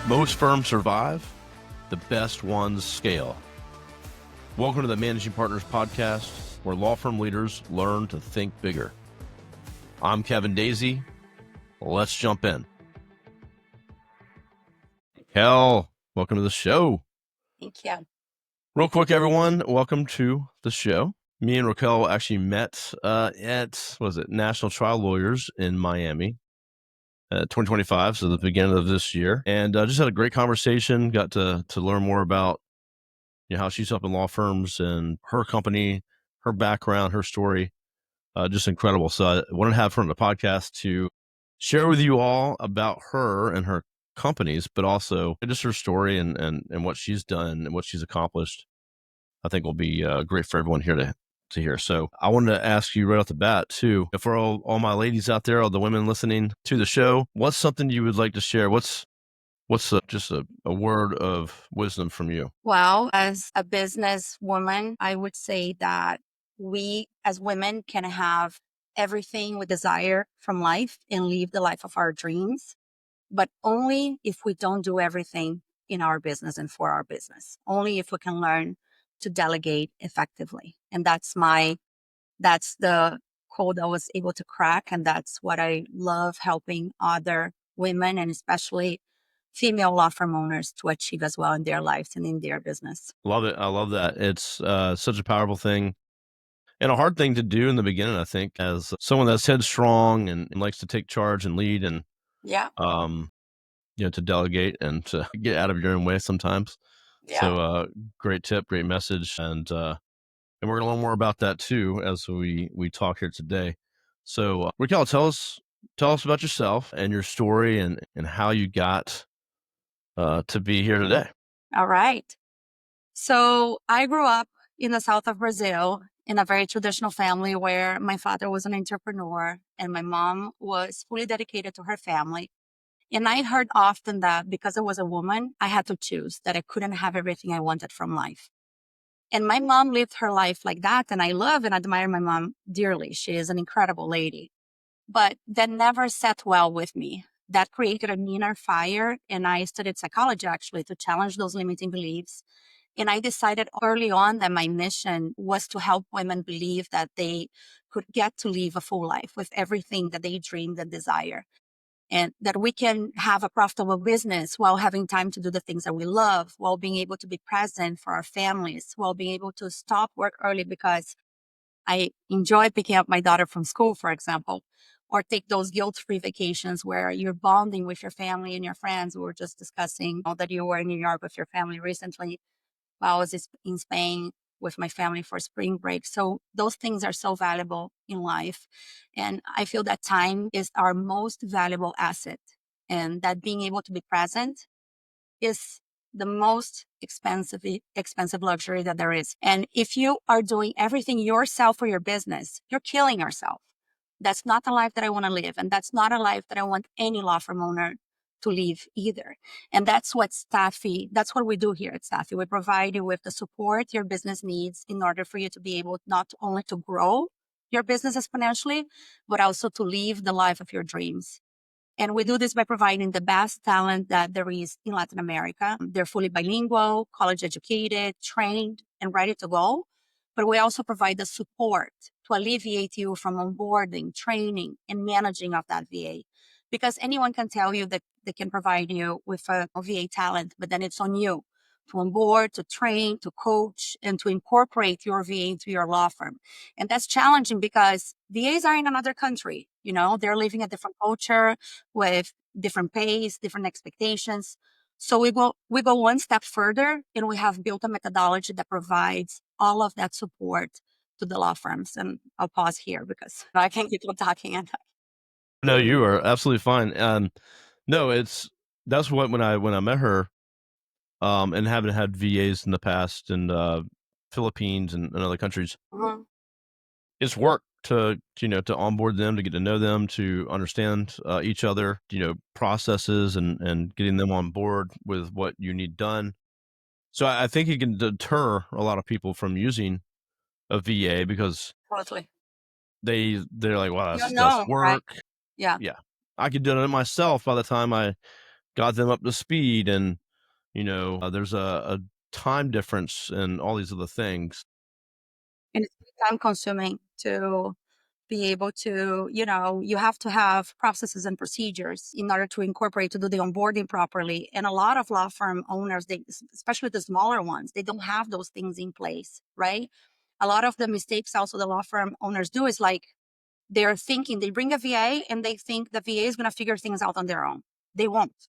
Most firms survive, the best ones scale. Welcome to the Managing Partners Podcast, where law firm leaders learn to think bigger. I'm Kevin Daisy. Let's jump in. Raquel, welcome to the show. Thank you. Real quick, everyone, welcome to the show. Me and Raquel actually met at National Trial Lawyers in Miami, 2025, so the beginning of this year, and just had a great conversation. Got to learn more about how she's up in law firms and her company, her background, her story, just incredible. So I wanted to have her on the podcast to share with you all about her and her companies, but also just her story and what she's done and what she's accomplished. I think will be great for everyone here to hear. So I wanted to ask you right off the bat too, for all my ladies out there, all the women listening to the show, what's something you would like to share? What's just a word of wisdom from you? Well, as a business woman, I would say that we as women can have everything we desire from life and live the life of our dreams, but only if we don't do everything in our business and for our business. Only if we can learn to delegate effectively. And that's the code I was able to crack. And that's what I love helping other women and especially female law firm owners to achieve as well in their lives and in their business. Love it. I love that. It's such a powerful thing and a hard thing to do in the beginning, I think, as someone that's headstrong and likes to take charge and lead and, Yeah. To delegate and to get out of your own way sometimes. Yeah. So great tip, great message. And we're going to learn more about that too, as we talk here today. So Raquel, tell us about yourself and your story and how you got to be here today. All right. So I grew up in the south of Brazil in a very traditional family where my father was an entrepreneur and my mom was fully dedicated to her family. And I heard often that because I was a woman, I had to choose, that I couldn't have everything I wanted from life. And my mom lived her life like that. And I love and admire my mom dearly. She is an incredible lady. But that never sat well with me. That created an inner fire. And I studied psychology actually to challenge those limiting beliefs. And I decided early on that my mission was to help women believe that they could get to live a full life with everything that they dreamed and desire. And that we can have a profitable business while having time to do the things that we love, while being able to be present for our families, while being able to stop work early because I enjoy picking up my daughter from school, for example, or take those guilt-free vacations where you're bonding with your family and your friends. We were just discussing that you were in New York with your family recently. I was in Spain with my family for spring break. So those things are so valuable in life. And I feel that time is our most valuable asset. And that being able to be present is the most expensive luxury that there is. And if you are doing everything yourself for your business, you're killing yourself. That's not the life that I want to live. And that's not a life that I want any law firm owner to live either. And that's what we do here at Stafi. We provide you with the support your business needs in order for you to be able not only to grow your business exponentially, but also to live the life of your dreams. And we do this by providing the best talent that there is in Latin America. They're fully bilingual, college educated, trained, and ready to go. But we also provide the support to alleviate you from onboarding, training, and managing of that VA. Because anyone can tell you that they can provide you with a VA talent, but then it's on you to onboard, to train, to coach, and to incorporate your VA into your law firm. And that's challenging because VAs are in another country. They're living a different culture with different pace, different expectations. So we go one step further, and we have built a methodology that provides all of that support to the law firms. And I'll pause here because I can't keep on talking. No, you are absolutely fine. No, that's what when I met her, and having had VAs in the past in Philippines and other countries, it's work to onboard them, to get to know them, to understand each other, processes and getting them on board with what you need done. So I think it can deter a lot of people from using a VA because Totally. they're like, wow, that's Right? work. Yeah. Yeah. I could do it myself by the time I got them up to speed, and there's a time difference and all these other things. And it's time consuming to be able to, you have to have processes and procedures in order to incorporate to do the onboarding properly. And a lot of law firm owners, especially the smaller ones, they don't have those things in place, right? A lot of the mistakes also the law firm owners do is like they're thinking they bring a VA and they think the VA is going to figure things out on their own. They won't.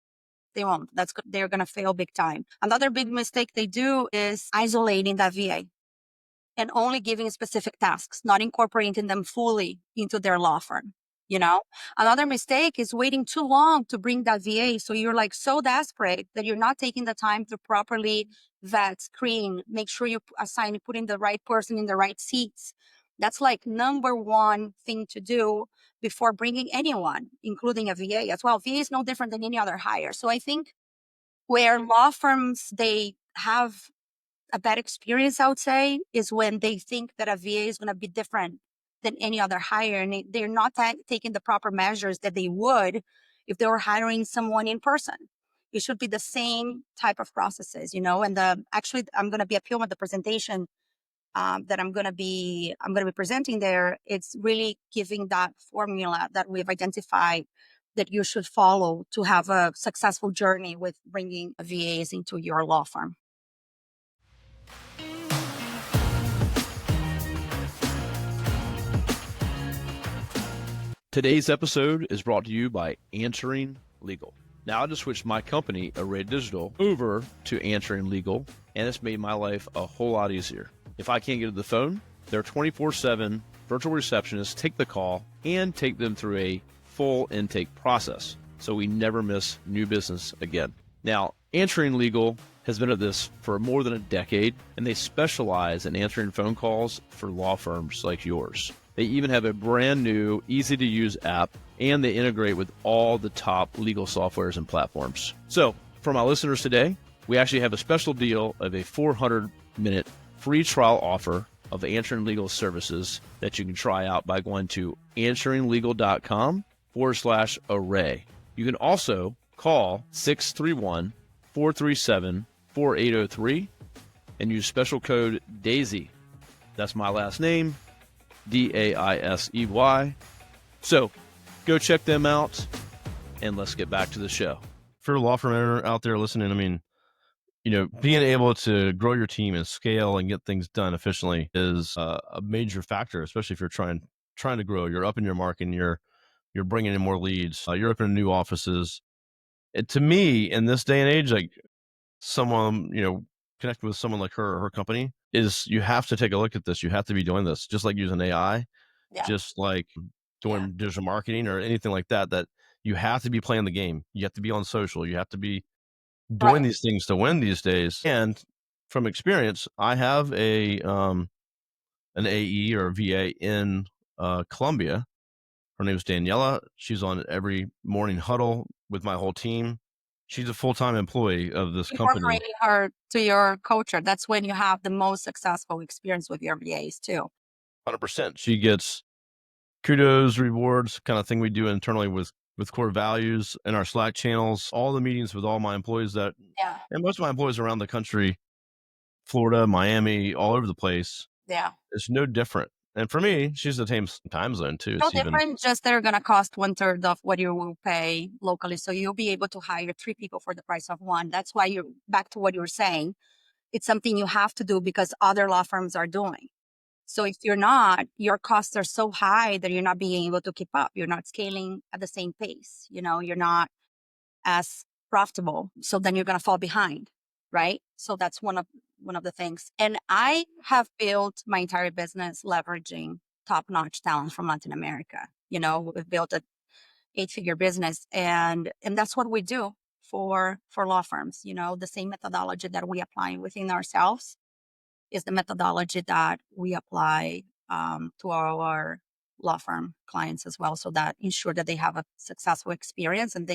They won't. They're going to fail big time. Another big mistake they do is isolating that VA and only giving specific tasks, not incorporating them fully into their law firm. You know, another mistake is waiting too long to bring that VA. So you're like so desperate that you're not taking the time to properly vet, screen, make sure you assign, putting the right person in the right seats. That's like number one thing to do before bringing anyone, including a VA as well. VA is no different than any other hire. So I think where law firms, they have a bad experience, I would say, is when they think that a VA is going to be different than any other hire, and they're not taking the proper measures that they would if they were hiring someone in person. It should be the same type of processes, And actually, I'm going to be appealing with the presentation that I'm going to be presenting there. It's really giving that formula that we've identified that you should follow to have a successful journey with bringing VAs into your law firm. Today's episode is brought to you by Answering Legal. Now, I just switched my company, Array Digital, over to Answering Legal, and it's made my life a whole lot easier. If I can't get to the phone, their 24/7 virtual receptionists take the call and take them through a full intake process, so we never miss new business again. Now, Answering Legal has been at this for more than a decade, and they specialize in answering phone calls for law firms like yours. They even have a brand new, easy-to-use app, and they integrate with all the top legal softwares and platforms. So, for my listeners today, we actually have a special deal of a 400-minute free trial offer of Answering Legal services that you can try out by going to answeringlegal.com/array. You can also call 631-437-4803 and use special code DAISY. That's my last name, DAISEY. So go check them out, and let's get back to the show. For a law firm owner out there listening, I mean, being able to grow your team and scale and get things done efficiently is a major factor, especially if you're trying to grow. You're up in your market, and you're bringing in more leads. You're opening new offices. And to me, in this day and age, like someone, connect with someone like her or her company, is you have to take a look at this. You have to be doing this, just like using AI, Yeah. just like doing Yeah. digital marketing or anything like that, that you have to be playing the game. You have to be on social. You have to be doing Right. these things to win these days. And from experience, I have an AE or a VA in Colombia. Her name is Daniela. She's on every morning huddle with my whole team. She's a full-time employee of this company. Incorporating her to your culture, that's when you have the most successful experience with your VAs too. 100%. She gets kudos, rewards, kind of thing we do internally with core values in our Slack channels, all the meetings with all my employees Yeah. and most of my employees around the country, Florida, Miami, all over the place. Yeah. It's no different. And for me, she's the same time zone too. No It's even different, just they're gonna cost one third of what you will pay locally. So you'll be able to hire three people for the price of one. That's why you're back to what you were saying. It's something you have to do because other law firms are doing. So if you're not, your costs are so high that you're not being able to keep up. You're not scaling at the same pace. You're not as profitable. So then you're going to fall behind, right? So that's one of the things. And I have built my entire business leveraging top-notch talent from Latin America. We've built a 8-figure business, and that's what we do for law firms. The same methodology that we apply within ourselves is the methodology that we apply to our law firm clients as well, so that ensure that they have a successful experience, and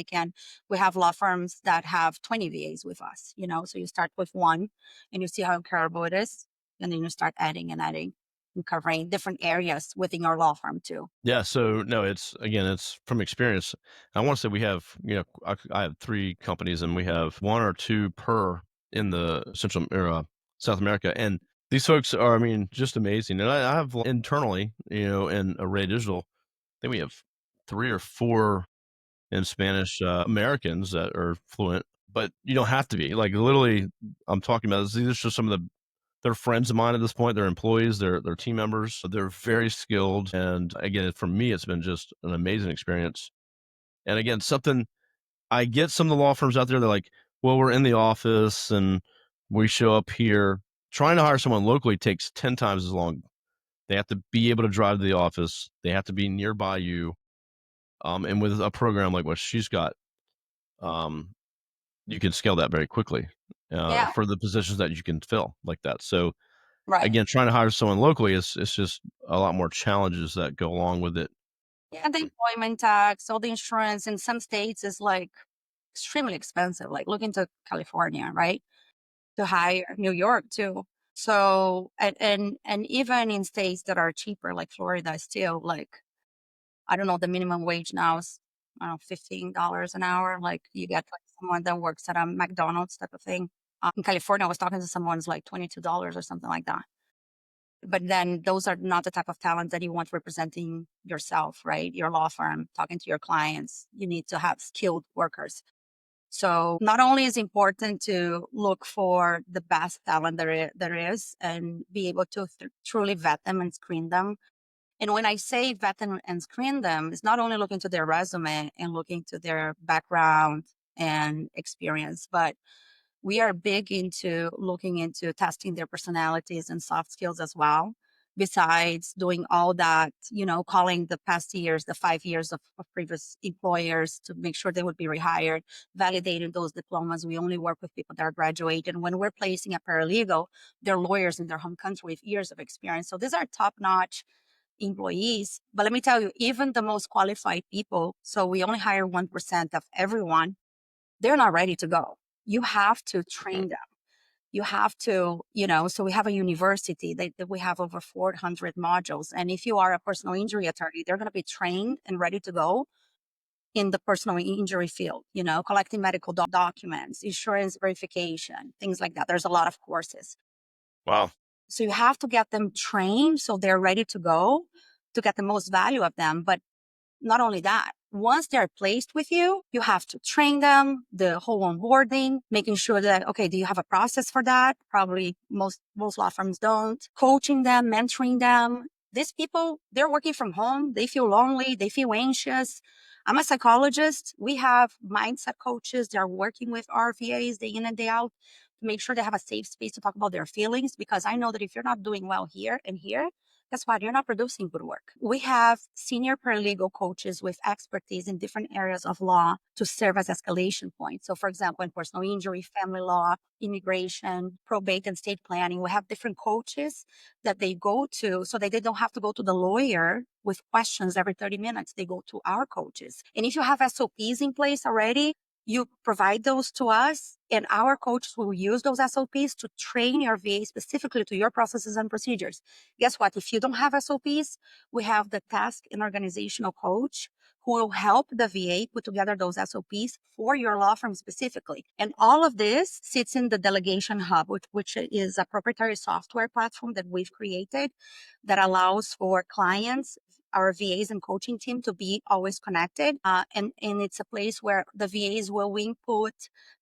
we have law firms that have 20 VAs with us, so you start with one and you see how incredible it is, and then you start adding and adding. and covering different areas within your law firm too. Yeah. So no, it's from experience. I want to say we have, I have 3 companies and we have 1 or 2 per in the Central or South America. And these folks are, I mean, just amazing. And I have internally, in Array Digital, I think we have 3 or 4 in Spanish Americans that are fluent, but you don't have to be. Like literally, I'm talking about this. These are just some of they're friends of mine at this point. They're employees. They're team members. They're very skilled. And again, for me, it's been just an amazing experience. And again, something I get some of the law firms out there. They're like, well, we're in the office and we show up here. Trying to hire someone locally takes 10 times as long. They have to be able to drive to the office. They have to be nearby you. And with a program like what she's got, um, you can scale that very quickly Yeah, for the positions that you can fill like that. So right. again, trying to hire someone locally is it's just a lot more challenges that go along with it. Yeah, the employment tax, all the insurance in some states is like extremely expensive. Like look into California, right? To hire New York too. So and even in states that are cheaper, like Florida, still like I don't know, the minimum wage now is I don't know, $15 an hour. Like you get like someone that works at a McDonald's type of thing. In California, I was talking to someone who's like $22 or something like that. But then those are not the type of talent that you want representing yourself, right? Your law firm, talking to your clients. You need to have skilled workers. So not only is important to look for the best talent there is and be able to truly vet them and screen them. And when I say vet them and screen them, it's not only looking to their resume and looking to their background and experience, but we are big into looking into testing their personalities and soft skills as well. Besides doing all that, calling the past years, the 5 years of previous employers to make sure they would be rehired, validating those diplomas. We only work with people that are graduated. When we're placing a paralegal, they're lawyers in their home country with years of experience. So these are top notch employees. But let me tell you, even the most qualified people, so we only hire 1% of everyone, they're not ready to go. You have to train them. You have to, so we have a university that we have over 400 modules. And if you are a personal injury attorney, they're going to be trained and ready to go in the personal injury field, collecting medical documents, insurance verification, things like that. There's a lot of courses. Wow. So you have to get them trained so they're ready to go to get the most value of them. But not only that, once they're placed with you, you have to train them, the whole onboarding, making sure that, okay, do you have a process for that? Probably most law firms don't. Coaching them, mentoring them. These people, they're working from home. They feel lonely. They feel anxious. I'm a psychologist. We have mindset coaches. They're working with our VAs day in and day out to make sure they have a safe space to talk about their feelings. Because I know that if you're not doing well here and here, guess what? You're not producing good work. We have senior paralegal coaches with expertise in different areas of law to serve as escalation points. So, for example, in personal injury, family law, immigration, probate, and state planning, we have different coaches that they go to so that they don't have to go to the lawyer with questions every 30 minutes. They go to our coaches. And if you have SOPs in place already, you provide those to us, and our coaches will use those SOPs to train your VA specifically to your processes and procedures. Guess what? If you don't have SOPs, we have the task and organizational coach who will help the VA put together those SOPs for your law firm specifically. And all of this sits in the Delegation Hub, which is a proprietary software platform that we've created that allows for clients, our VAs and coaching team to be always connected. And it's a place where the VAs will input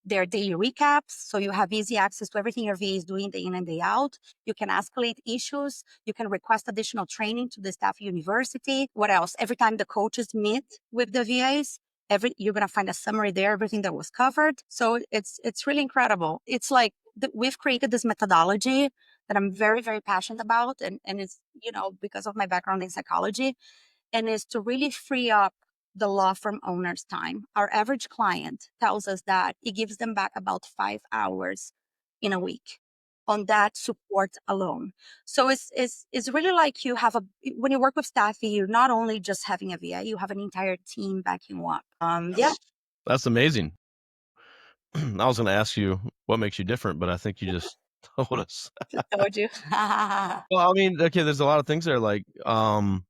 their daily recaps. So you have easy access to everything your VA is doing day in and day out. You can escalate issues. You can request additional training to the staff university. What else? Every time the coaches meet with the VAs, you're going to find a summary there, everything that was covered. So it's really incredible. It's like we've created this methodology that I'm very, very passionate about. And it's, because of my background in psychology, and is to really free up the law firm owner's time. Our average client tells us that it gives them back about 5 hours in a week on that support alone. So it's really like when you work with Stafi, you're not only just having a VA, you have an entire team backing you up. Yeah. That's amazing. I was going to ask you what makes you different, but I think you just told us. Told you. Well, I mean, okay, there's a lot of things there. Like, I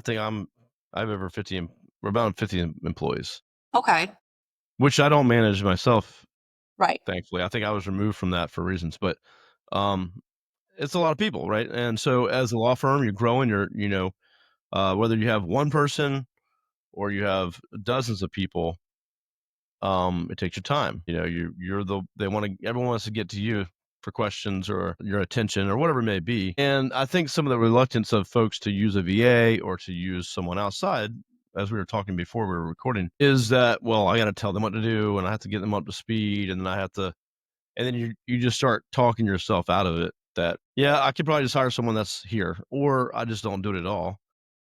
think I have over 50. We're about 50 employees, Okay. which I don't manage myself. Right. Thankfully, I think I was removed from that for reasons, but um, it's a lot of people, right? And so, as a law firm, you're growing. Whether you have one person or you have dozens of people, it takes your time. Everyone wants to get to you for questions or your attention or whatever it may be. And I think some of the reluctance of folks to use a VA or to use someone outside, as we were talking before we were recording, is that, well, I got to tell them what to do and I have to get them up to speed, and then you just start talking yourself out of it that, yeah, I could probably just hire someone that's here, or I just don't do it at all.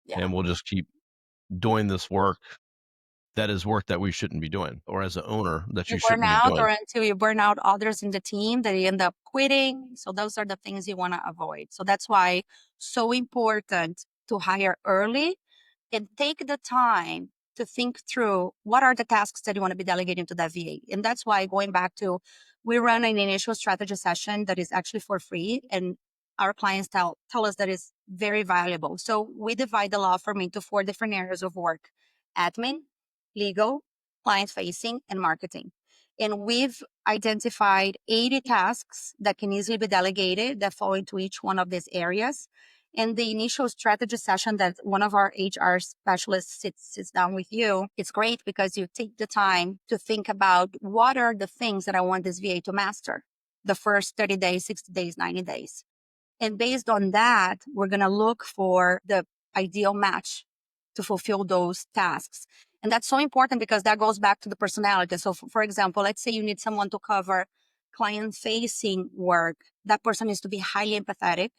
Yeah. And we'll just keep doing this work that is work that we shouldn't be doing, or as an owner that You you burn shouldn't be out, doing. or until you burn out others in the team that you end up quitting. So those are the things you want to avoid. So that's why so important to hire early and take the time to think through what are the tasks that you want to be delegating to that VA. And that's why, going back to, we run an initial strategy session that is actually for free, and our clients tell us that is very valuable. So we divide the law firm into 4 different areas of work: admin, legal, client facing, and marketing. And we've identified 80 tasks that can easily be delegated that fall into each one of these areas. In the initial strategy session that one of our HR specialists sits down with you, it's great because you take the time to think about what are the things that I want this VA to master the first 30 days, 60 days, 90 days. And based on that, we're going to look for the ideal match to fulfill those tasks. And that's so important because that goes back to the personality. So, for example, let's say you need someone to cover client facing work. That person needs to be highly empathetic.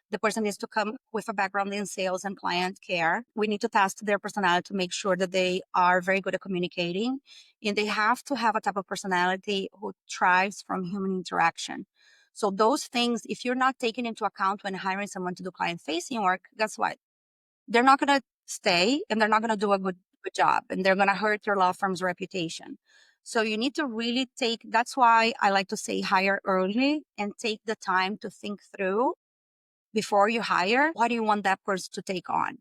The person needs to come with a background in sales and client care. We need to test their personality to make sure that they are very good at communicating. And they have to have a type of personality who thrives from human interaction. So those things, if you're not taking into account when hiring someone to do client facing work, guess what? They're not going to stay, and they're not going to do a good job, and they're going to hurt your law firm's reputation. So you need to really that's why I like to say hire early and take the time to think through before you hire, what do you want that person to take on?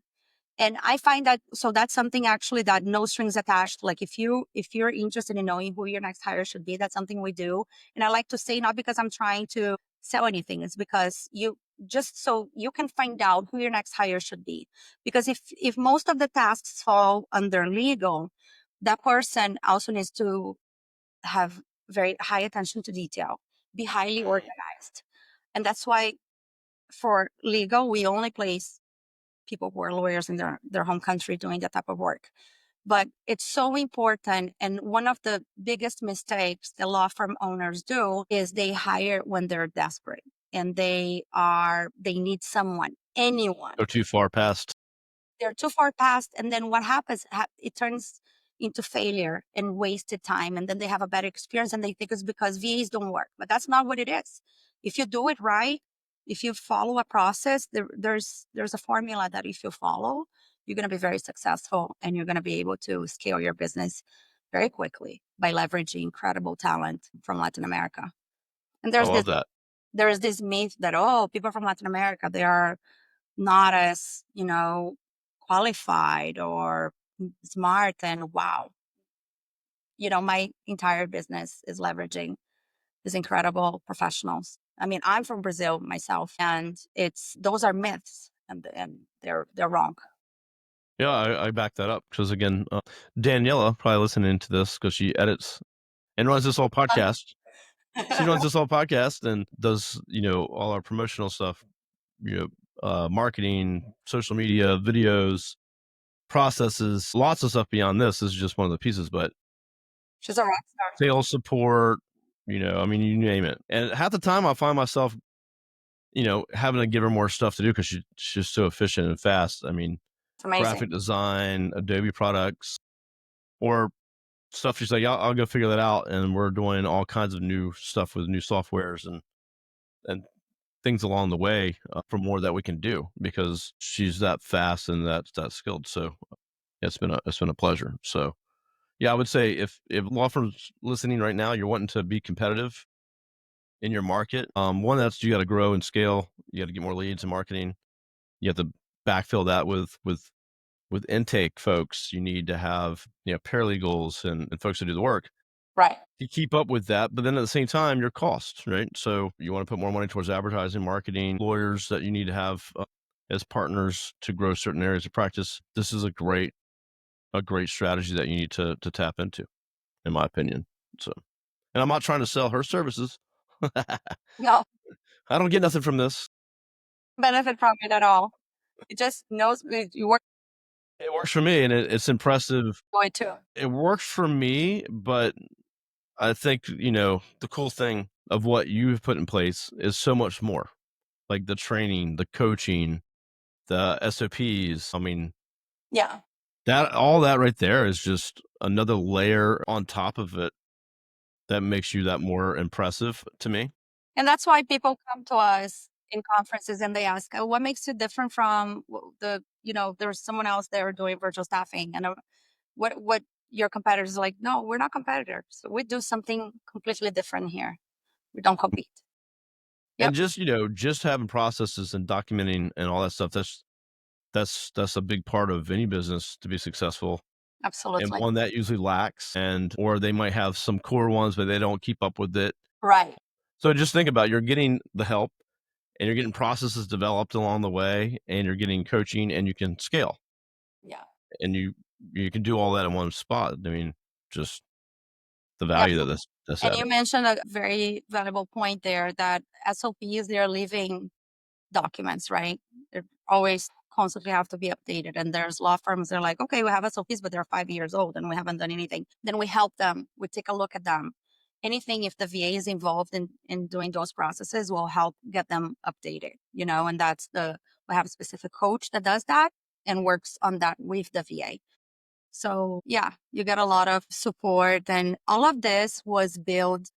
And I find that, so that's something actually that no strings attached. Like if you're interested in knowing who your next hire should be, that's something we do. And I like to say, not because I'm trying to sell anything, it's because just so you can find out who your next hire should be. Because if most of the tasks fall under legal, that person also needs to have very high attention to detail, be highly organized. And that's why for legal, we only place people who are lawyers in their home country doing that type of work. But it's so important. And one of the biggest mistakes the law firm owners do is they hire when they're desperate and they need someone, anyone. Go too far past. They're too far past. And then what happens, it turns into failure and wasted time. And then they have a bad experience and they think it's because VAs don't work. But that's not what it is. If you do it right, if you follow a process, there's a formula that if you follow, you're going to be very successful and you're going to be able to scale your business very quickly by leveraging incredible talent from Latin America. And I love that. there is this myth that, oh, people from Latin America, they are not as, qualified or smart. And wow, my entire business is leveraging these incredible professionals. I mean, I'm from Brazil myself, and those are myths, and they're wrong. Yeah, I back that up because, again, Daniela probably listening to this because she edits and runs this whole podcast. She runs this whole podcast and does, all our promotional stuff, marketing, social media, videos, processes, lots of stuff beyond this. This is just one of the pieces, but She's a rock star. sales support, I mean, you name it. And half the time I find myself, having to give her more stuff to do because she's so efficient and fast. I mean, It's amazing. graphic design, Adobe products, or stuff. She's like, I'll go figure that out. And we're doing all kinds of new stuff with new softwares and things along the way for more that we can do because she's that fast and that skilled. So it's been a pleasure. So yeah, I would say if law firms listening right now, you're wanting to be competitive, in your market. One, that's you got to grow and scale. You got to get more leads and marketing. You have to backfill that with intake folks. You need to have, paralegals and folks to do the work. Right. You keep up with that, but then at the same time, your costs, right? So you want to put more money towards advertising, marketing, lawyers that you need to have as partners to grow certain areas of practice. This is a great strategy that you need to tap into, in my opinion. So, and I'm not trying to sell her services. No I don't get nothing from this. benefit from it at all. It just knows you work It works for me, and it's impressive. for it too. It works for me, but I think, the cool thing of what you've put in place is so much more, like the training, the coaching, the SOPs. I mean, Yeah. all that right there is just another layer on top of it that makes you that more impressive to me. And that's why people come to us in conferences and they ask, "Oh, what makes you different from there's someone else there doing virtual staffing, and what your competitors are like?" No, we're not competitors. We do something completely different here. We don't compete. And Yep, just having processes and documenting and all that stuff, that's a big part of any business to be successful. And absolutely. one that usually lacks, or they might have some core ones, but they don't keep up with it. Right. So just think about, you're getting the help, and you're getting processes developed along the way, and you're getting coaching, and you can scale, Yeah. and you can do all that in one spot. I mean, just the Yep. value that that's And you added. mentioned a very valuable point there that SOPs, they're living documents, right? They always constantly have to be updated. And there's law firms, they're like, okay, we have SOPs, but they're 5 years old and we haven't done anything. Then we help them, we take a look at them. Anything, if the VA is involved in doing those processes, will help get them updated, and we have a specific coach that does that and works on that with the VA. So yeah, you get a lot of support. And all of this was built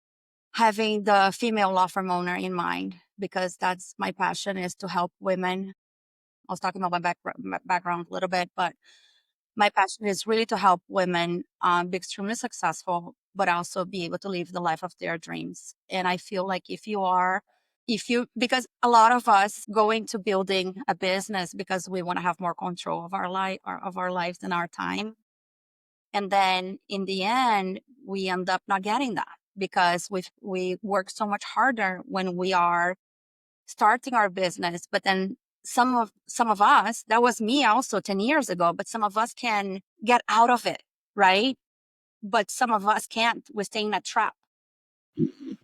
having the female law firm owner in mind, because that's my passion, is to help women. I was talking about my background a little bit, but my passion is really to help women be extremely successful, but also be able to live the life of their dreams. And I feel like because a lot of us go into building a business because we want to have more control of our life, of our lives and our time. And then in the end, we end up not getting that because we work so much harder when we are starting our business. But then some of us, that was me also 10 years ago, but some of us can get out of it, right? But some of us can't. We stay in a trap.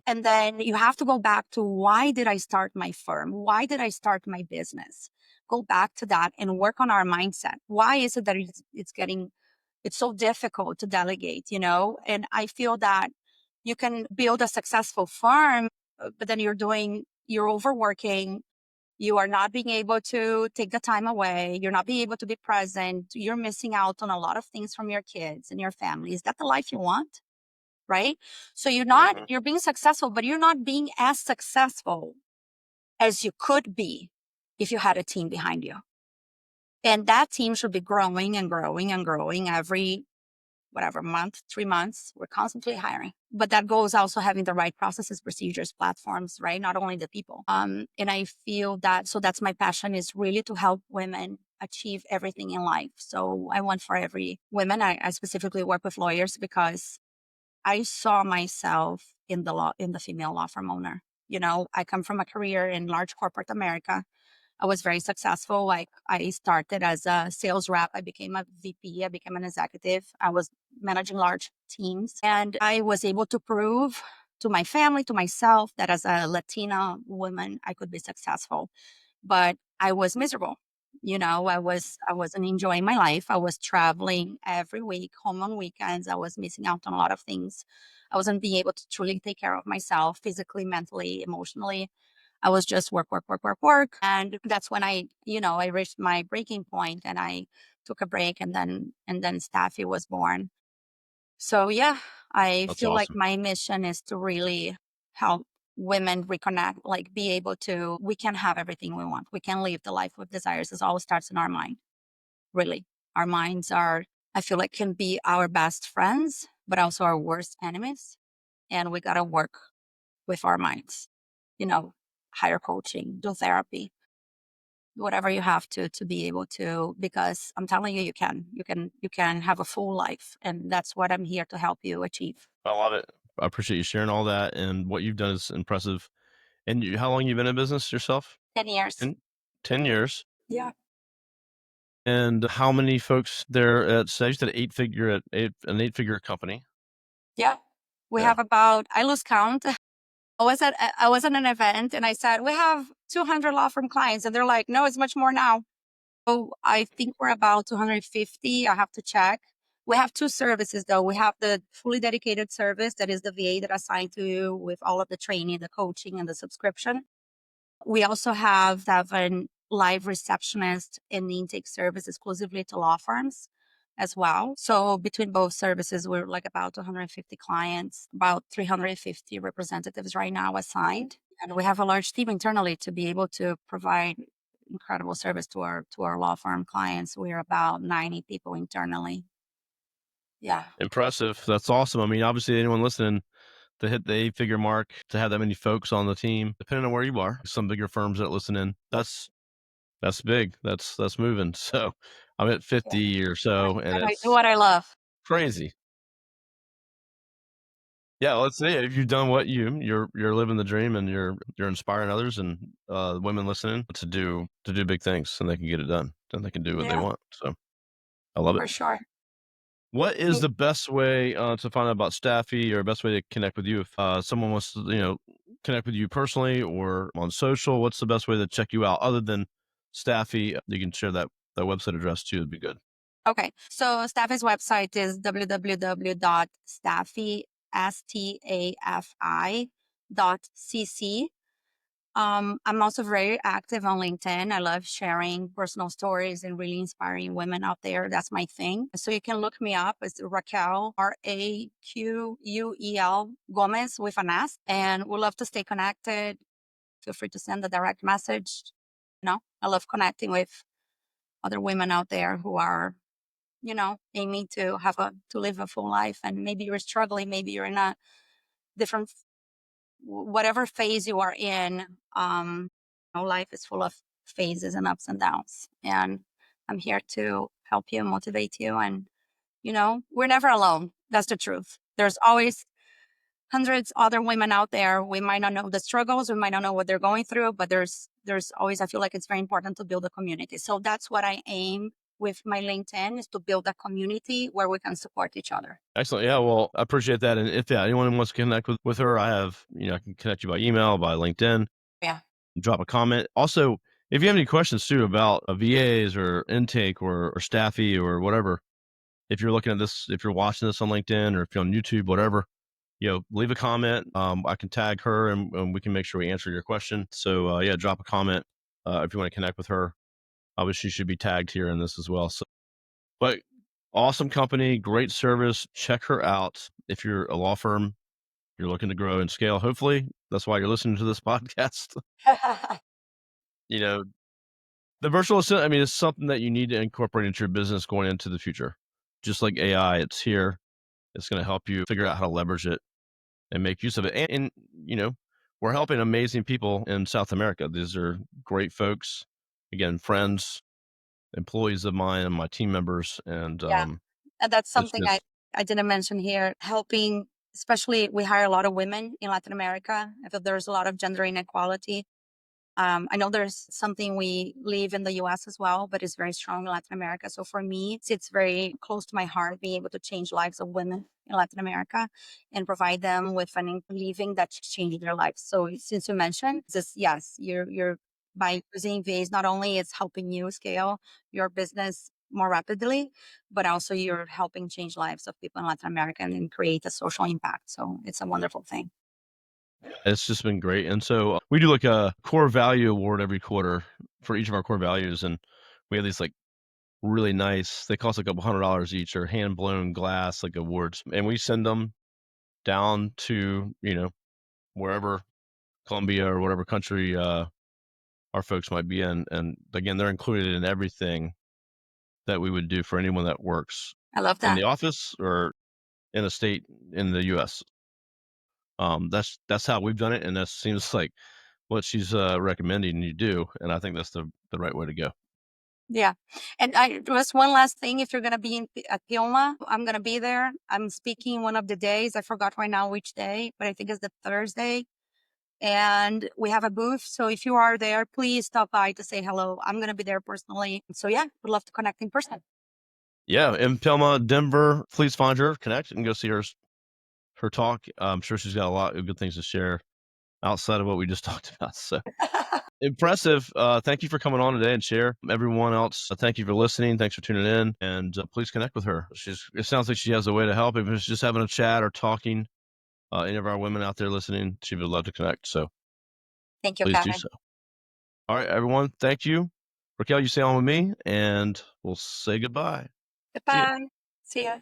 And then you have to go back to, why did I start my firm? Why did I start my business? Go back to that and work on our mindset. Why is it that it's so difficult to delegate, And I feel that you can build a successful firm, but then you're overworking. You are not being able to take the time away. You're not being able to be present. You're missing out on a lot of things from your kids and your family. Is that the life you want? Right? So you're being successful, but you're not being as successful as you could be if you had a team behind you. And that team should be growing and growing and growing every whatever month, 3 months. We're constantly hiring. But that goes also having the right processes, procedures, platforms, right? Not only the people. And I feel that, so that's my passion, is really to help women achieve everything in life. So I want for every woman, I specifically work with lawyers because I saw myself in the female law firm owner. I come from a career in large corporate America. I was very successful. Like, I started as a sales rep. I became a VP. I became an executive. I was managing large teams. And I was able to prove to my family, to myself, that as a Latina woman, I could be successful. But I was miserable. I wasn't enjoying my life. I was traveling every week, home on weekends. I was missing out on a lot of things. I wasn't being able to truly take care of myself physically, mentally, emotionally. I was just work, work, work, work, work. And that's when I reached my breaking point and I took a break, and then Staffy was born. So yeah, I That's feel like awesome. my mission is to really help women reconnect, like we can have everything we want. We can live the life with desires. It all starts in our mind. Really. Our minds I feel like, can be our best friends, but also our worst enemies. And we got to work with our minds, hire coaching, do therapy, whatever you have to be able to, because I'm telling you, you can have a full life. And that's what I'm here to help you achieve. I love it. I appreciate you sharing all that, and what you've done is impressive. And how long you been in business yourself? 10 years. 10 years. Yeah. And how many folks there at, say, you said an 8-figure company? Yeah. We Yeah. have about, I lose count. I was at an event and I said, we have 200 law firm clients. And they're like, no, it's much more now. So I think we're about 250. I have to check. We have two services though. We have the fully dedicated service that is the VA that I assigned to you with all of the training, the coaching, and the subscription. We also have 7 live receptionists in the intake service exclusively to law firms as well. So between both services, we're like about 250 clients, about 350 representatives right now assigned. And we have a large team internally to be able to provide incredible service to our law firm clients. We're about 90 people internally. Yeah. Impressive. That's awesome. I mean, obviously, anyone listening to hit the 8-figure mark, to have that many folks on the team, depending on where you are, some bigger firms that listen in, that's big. That's moving. So I'm at Yeah. 50 or so, and And I do it's what I love. crazy. Yeah, let's say if you've done what you're living the dream, and you're inspiring others, and women listening to do big things, and they can get it done, and they can do what they Yeah, want. So I love it. for sure. What is the best way to find out about Staffy, or best way to connect with you if someone wants to, connect with you personally or on social? What's the best way to check you out other than Staffy? You can share that website address too. It'd be good. Okay. So Stafi's website is www.stafi, stafi.cc. I'm also very active on LinkedIn. I love sharing personal stories and really inspiring women out there. That's my thing. So you can look me up. It's Raquel, Raquel Gomes with an S. And we'd love to stay connected. Feel free to send a direct message. I love connecting with other women out there who are aiming to live a full life. And maybe you're struggling, maybe you're in a different, whatever phase you are in. Life is full of phases and ups and downs. And I'm here to help you, motivate you. And, we're never alone. That's the truth. There's always hundreds other women out there. We might not know the struggles, we might not know what they're going through, but there's always, I feel like it's very important to build a community. So that's what I aim with my LinkedIn, is to build a community where we can support each other. Excellent. Yeah, well, I appreciate that. And if anyone wants to connect with her, I can connect you by email, by LinkedIn, Yeah. drop a comment. Also, if you have any questions too about VAs or intake or Staffy or whatever, if you're looking at this, if you're watching this on LinkedIn or if you're on YouTube, whatever, leave a comment. I can tag her, and we can make sure we answer your question. So yeah, drop a comment if you want to connect with her. Obviously, she should be tagged here in this as well. So, but awesome company, great service. Check her out if you're a law firm, you're looking to grow and scale. Hopefully, that's why you're listening to this podcast. you know, the virtual assistant, I mean, it's something that you need to incorporate into your business going into the future. Just like AI, it's here. It's going to help you figure out how to leverage it and make use of it. And we're helping amazing people in South America. These are great folks. Again, friends, employees of mine, and my team members. And Yeah. And that's it's something I, just I didn't mention here, helping, especially we hire a lot of women in Latin America. I feel there's a lot of gender inequality. I know there's something we live in the US as well, but it's very strong in Latin America. So for me, it's very close to my heart being able to change lives of women in Latin America and provide them with an living that changes their lives. So since you mentioned this, yes, you're by using VAs, not only it's helping you scale your business more rapidly, but also you're helping change lives of people in Latin America and create a social impact. So it's a wonderful thing. it's just been great. And so we do like a core value award every quarter for each of our core values, and we have these like really nice. They cost like $100 each, or hand blown glass like awards, and we send them down to wherever, Colombia or whatever country our folks might be in. And again, they're included in everything that we would do for anyone that works I love in that. the office or in a state in the U.S. That's how we've done it, and that seems like what she's recommending you do, and I think that's the right way to go. Yeah. And just one last thing. If you're going to be at Pilma, I'm going to be there. I'm speaking one of the days. I forgot right now which day, but I think it's the Thursday. And we have a booth. So if you are there, please stop by to say hello. I'm going to be there personally. So yeah, would love to connect in person. Yeah, in Pelma, Denver, please find her, connect, and go see her talk. I'm sure she's got a lot of good things to share outside of what we just talked about. So impressive. Thank you for coming on today and share. Everyone else, thank you for listening. Thanks for tuning in, and please connect with her. It sounds like she has a way to help. If it's just having a chat or talking, any of our women out there listening, she would love to connect. So Thank you, please do Kevin. so. All right, everyone. Thank you. Raquel, you stay on with me, and we'll say goodbye. Goodbye. See ya.